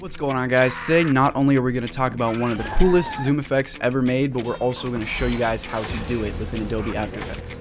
What's going on, guys? Today not only are we going to talk about one of the coolest zoom effects ever made, but we're also going to show you guys how to do it within Adobe After Effects.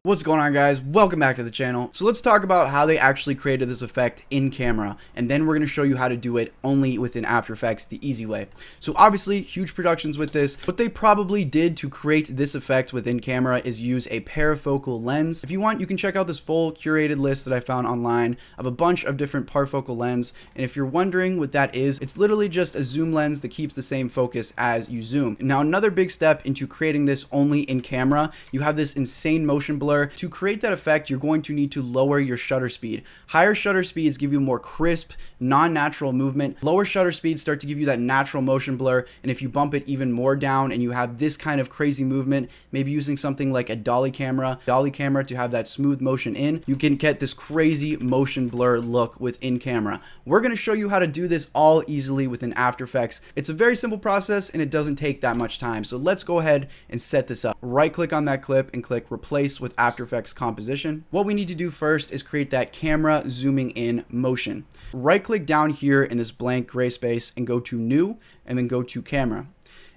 What's going on, guys? Welcome back to the channel. So let's talk about how they actually created this effect in camera, and then we're going to show you how to do it only within After Effects the easy way. So obviously huge productions with this. What they probably did to create this effect within camera is use a parafocal lens. If you want, you can check out this full curated list that I found online of a bunch of different parafocal lens, and if you're wondering what that is, it's literally just a zoom lens that keeps the same focus as you zoom. Now, another big step into creating this only in camera, you have this insane motion blur. To create that effect, you're going to need to lower your shutter speed. Higher shutter speeds give you more crisp, non-natural movement. Lower shutter speeds start to give you that natural motion blur, and if you bump it even more down and you have this kind of crazy movement, maybe using something like a dolly camera to have that smooth motion in, you can get this crazy motion blur look within camera. We're going to show you how to do this all easily within After Effects. It's a very simple process and it doesn't take that much time. So let's go ahead and set this up. Right click on that clip and click replace with After Effects composition. What we need to do first is create that camera zooming in motion. Right click down here in this blank gray space and go to new and then go to camera.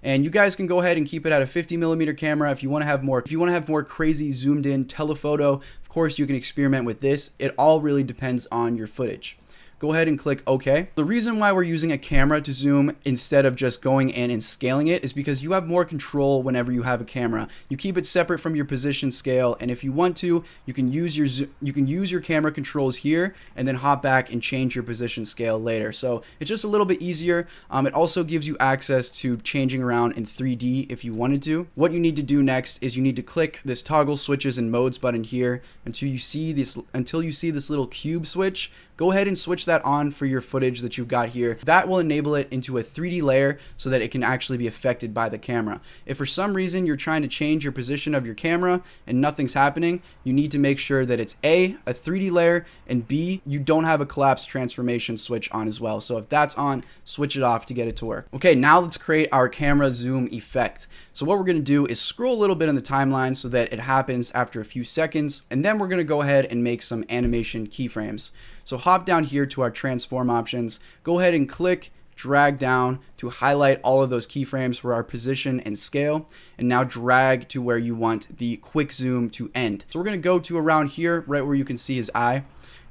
And you guys can go ahead and keep it at a 50mm camera if you want to have more crazy zoomed in telephoto. Of course, you can experiment with this. It all really depends on your footage. Go ahead and click OK. The reason why we're using a camera to zoom instead of just going in and scaling it is because you have more control whenever you have a camera. You keep it separate from your position scale, and if you want to, you can use your camera controls here and then hop back and change your position scale later. So it's just a little bit easier. It also gives you access to changing around in 3D if you wanted to. What you need to do next is you need to click this toggle switches and modes button here until you see this little cube switch. Go ahead and switch that on for your footage that you've got here. That will enable it into a 3D layer so that it can actually be affected by the camera. If for some reason you're trying to change your position of your camera and nothing's happening, you need to make sure that it's A, a 3D layer, and B, you don't have a collapse transformation switch on as well. So if that's on, switch it off to get it to work. Okay, now let's create our camera zoom effect. So what we're going to do is scroll a little bit in the timeline so that it happens after a few seconds, and then we're going to go ahead and make some animation keyframes. So hop down here to our transform options, go ahead and click, drag down to highlight all of those keyframes for our position and scale, and now drag to where you want the quick zoom to end. So we're going to go to around here, right where you can see his eye.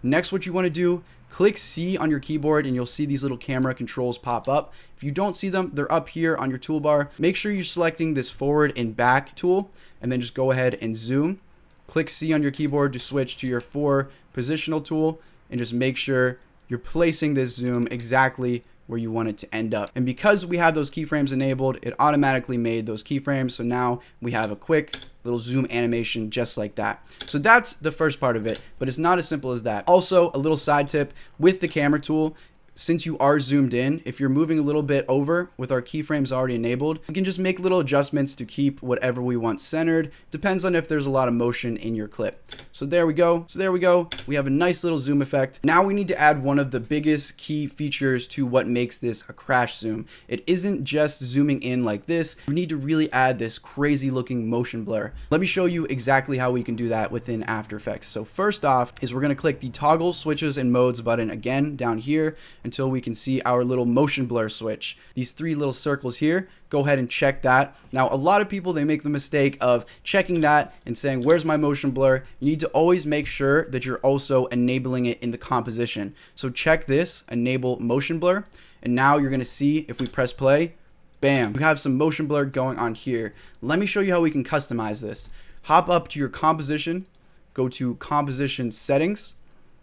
Next, what you want to do, click C on your keyboard and you'll see these little camera controls pop up. If you don't see them, they're up here on your toolbar. Make sure you're selecting this forward and back tool, and then just go ahead and zoom. Click C on your keyboard to switch to your 4 positional tool, and just make sure you're placing this zoom exactly where you want it to end up. And because we have those keyframes enabled, it automatically made those keyframes. So now we have a quick little zoom animation just like that. So that's the first part of it, but it's not as simple as that. Also, a little side tip with the camera tool, since you are zoomed in, if you're moving a little bit over with our keyframes already enabled, we can just make little adjustments to keep whatever we want centered. Depends on if there's a lot of motion in your clip. So there we go. We have a nice little zoom effect. Now we need to add one of the biggest key features to what makes this a crash zoom. It isn't just zooming in like this. We need to really add this crazy looking motion blur. Let me show you exactly how we can do that within After Effects. So first off is we're going to click the toggle switches and modes button again down here until we can see our little motion blur switch. These 3 little circles here, go ahead and check that. Now, a lot of people, they make the mistake of checking that and saying, where's my motion blur? You need to always make sure that you're also enabling it in the composition. So check this, enable motion blur, and now you're gonna see if we press play, bam, we have some motion blur going on here. Let me show you how we can customize this. Hop up to your composition, go to composition settings,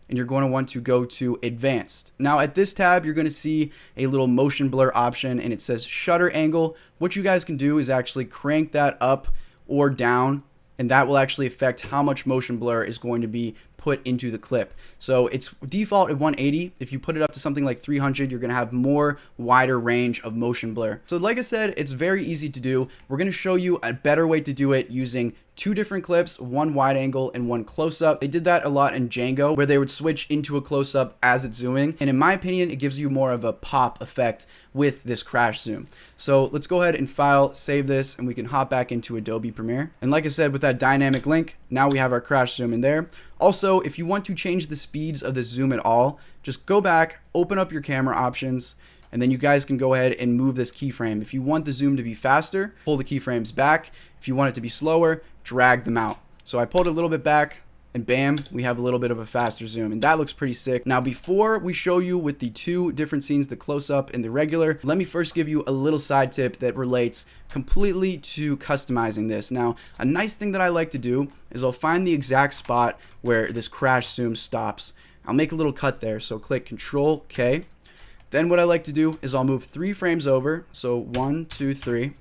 and you're going to want to go to advanced. Now at this tab, you're going to see a little motion blur option and it says shutter angle. What you guys can do is actually crank that up or down, and that will actually affect how much motion blur is going to be put into the clip. So it's default at 180. If you put it up to something like 300, you're going to have more wider range of motion blur. So like I said, it's very easy to do. We're going to show you a better way to do it using 2 different clips, one wide angle and one close up. They did that a lot in Django, where they would switch into a close up as it's zooming. And in my opinion, it gives you more of a pop effect with this crash zoom. So let's go ahead and file, save this, and we can hop back into Adobe Premiere. And like I said, with that dynamic link, Now we have our crash zoom in there. Also, if you want to change the speeds of the zoom at all, just go back, open up your camera options, and then you guys can go ahead and move this keyframe. If you want the zoom to be faster, pull the keyframes back. If you want it to be slower, drag them out. So I pulled it a little bit back, and bam, we have a little bit of a faster zoom, and that looks pretty sick. Now, before we show you with the two different scenes, the close-up and the regular, let me first give you a little side tip that relates completely to customizing this. Now, a nice thing that I like to do is I'll find the exact spot where this crash zoom stops. I'll make a little cut there, so click Control K. Then what I like to do is I'll move 3 frames over, so 1, 2, 3,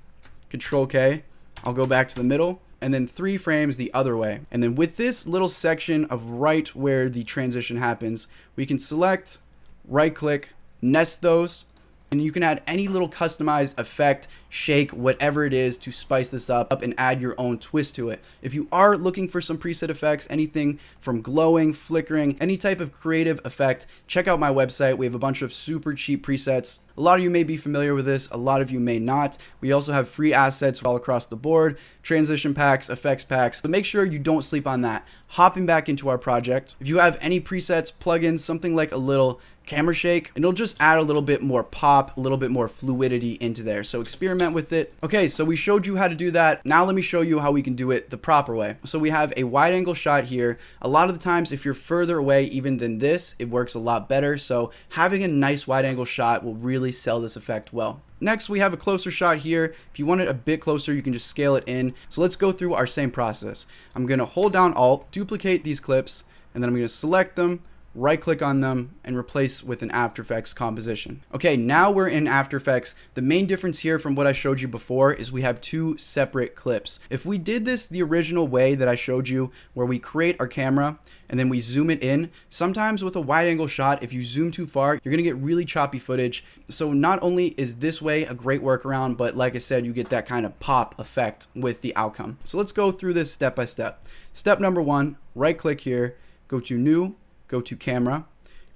Control K. I'll go back to the middle, and then 3 frames the other way. And then with this little section of right where the transition happens, we can select, right click, nest those, and you can add any little customized effect, shake, whatever it is to spice this up and add your own twist to it. If you are looking for some preset effects, anything from glowing, flickering, any type of creative effect, check out my website. We have a bunch of super cheap presets. A lot of you may be familiar with this, a lot of you may not. We also have free assets all across the board, transition packs, effects packs, but make sure you don't sleep on that. Hopping back into our project, if you have any presets, plugins, something like a little camera shake, and it'll just add a little bit more pop, a little bit more fluidity into there. So experiment with it. Okay, so we showed you how to do that. Now let me show you how we can do it the proper way. So we have a wide angle shot here. A lot of the times, if you're further away even than this, it works a lot better. So having a nice wide angle shot will really sell this effect well. Next, we have a closer shot here. If you want it a bit closer, you can just scale it in. So let's go through our same process. I'm gonna hold down Alt, duplicate these clips, and then I'm gonna select them, right click on them, and replace with an After Effects composition. Okay, now we're in After Effects. The main difference here from what I showed you before is we have 2 separate clips. If we did this the original way that I showed you, where we create our camera and then we zoom it in, sometimes with a wide angle shot, if you zoom too far, you're gonna get really choppy footage. So not only is this way a great workaround, but like I said, you get that kind of pop effect with the outcome. So let's go through this step by step. Step number 1, right click here, go to New, go to Camera,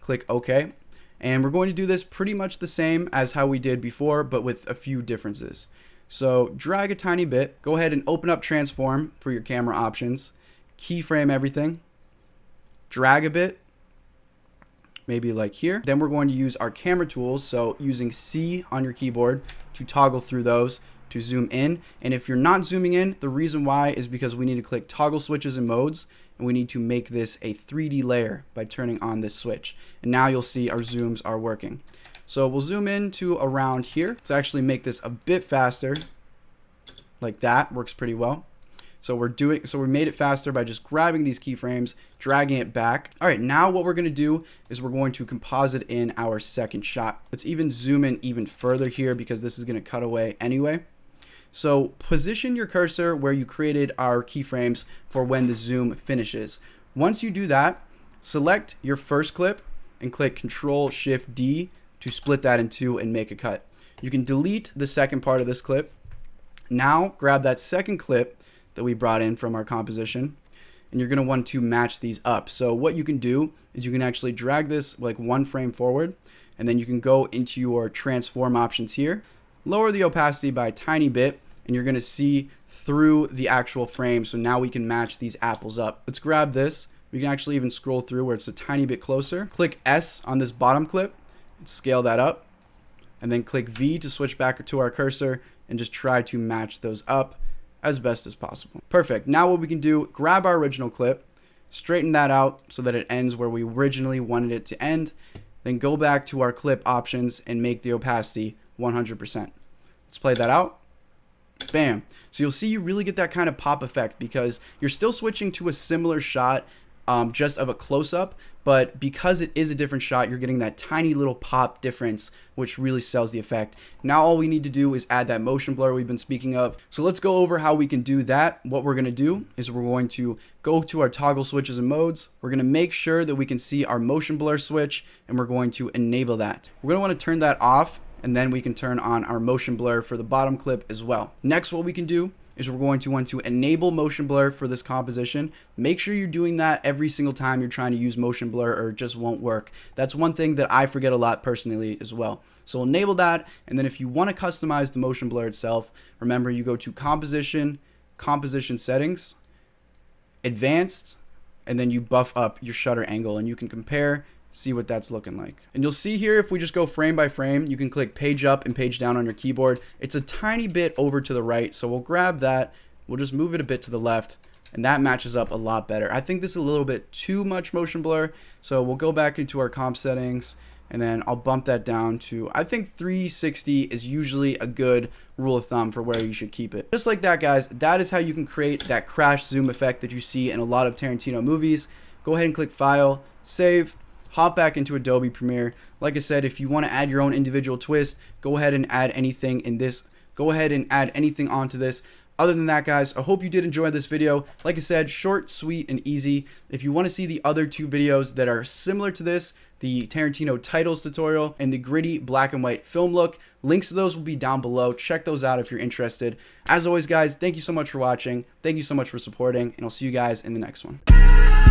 click OK, and we're going to do this pretty much the same as how we did before, but with a few differences. So drag a tiny bit, go ahead and open up Transform for your camera options, keyframe everything, drag a bit, maybe like here. Then we're going to use our camera tools, so using C on your keyboard to toggle through those to zoom in. And if you're not zooming in, the reason why is because we need to click Toggle Switches and Modes, and we need to make this a 3D layer by turning on this switch. And now you'll see our zooms are working. So we'll zoom in to around here. Let's actually make this a bit faster. Like that, works pretty well. So we made it faster by just grabbing these keyframes, dragging it back. All right, now what we're gonna do is we're going to composite in our second shot. Let's even zoom in even further here because this is gonna cut away anyway. So position your cursor where you created our keyframes for when the zoom finishes. Once you do that, select your first clip and click Control-Shift-D to split that in 2 and make a cut. You can delete the second part of this clip. Now grab that second clip that we brought in from our composition, and you're gonna want to match these up. So what you can do is you can actually drag this like 1 frame forward, and then you can go into your transform options here, lower the opacity by a tiny bit, and you're gonna see through the actual frame. So now we can match these apples up. Let's grab this. We can actually even scroll through where it's a tiny bit closer. Click S on this bottom clip and scale that up, and then click V to switch back to our cursor and just try to match those up as best as possible. Perfect. Now what we can do, grab our original clip, straighten that out so that it ends where we originally wanted it to end, then go back to our clip options and make the opacity 100%. Let's play that out. Bam. So you'll see you really get that kind of pop effect because you're still switching to a similar shot, just of a close-up, but because it is a different shot, you're getting that tiny little pop difference, which really sells the effect. Now all we need to do is add that motion blur we've been speaking of. So let's go over how we can do that. What we're going to do is we're going to go to our toggle switches and modes. We're going to make sure that we can see our motion blur switch, and we're going to enable that. We're going to want to turn that off, and then we can turn on our motion blur for the bottom clip as well. Next, what we can do is we're going to want to enable motion blur for this composition. Make sure you're doing that every single time you're trying to use motion blur or it just won't work. That's one thing that I forget a lot personally as well. So enable that, and then if you want to customize the motion blur itself, remember you go to composition, composition settings, advanced, and then you buff up your shutter angle, and you can compare, see what that's looking like. And you'll see here, if we just go frame by frame, you can click page up and page down on your keyboard. It's a tiny bit over to the right, so we'll grab that, we'll just move it a bit to the left, and that matches up a lot better. I think this is a little bit too much motion blur, so we'll go back into our comp settings, and then I'll bump that down to, I think 360 is usually a good rule of thumb for where you should keep it. Just like that, guys, that is how you can create that crash zoom effect that you see in a lot of Tarantino movies. Go ahead and click File, Save, hop back into Adobe Premiere. Like I said, if you want to add your own individual twist, go ahead and add anything in this. Go ahead and add anything onto this. Other than that, guys, I hope you did enjoy this video. Like I said, short, sweet, and easy. If you want to see the other two videos that are similar to this, the Tarantino titles tutorial and the gritty black and white film look, links to those will be down below. Check those out if you're interested. As always, guys, thank you so much for watching. Thank you so much for supporting, and I'll see you guys in the next one.